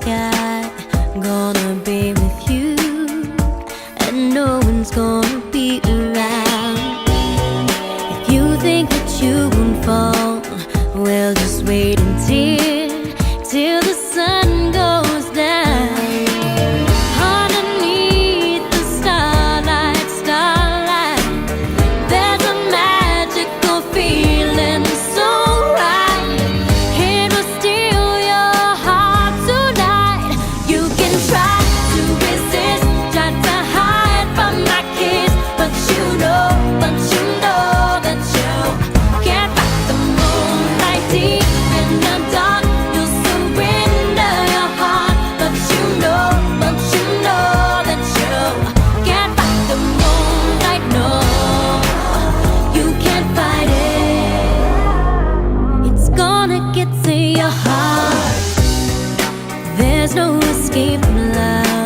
sky, gonna be with you, and no one's gonna be around. If you think that you won't fall, well, just wait till the sun goes down. Underneath the starlight, there's a magical feeling so right. It will steal your heart tonight. You can try to resist, try to hide from my kiss, but you know that you can't fight the moonlight. Deep in the dark, you'll surrender your heart, but you know that you can't fight the moonlight. No, you can't fight it. It's gonna get to your heart. There's no escape from love.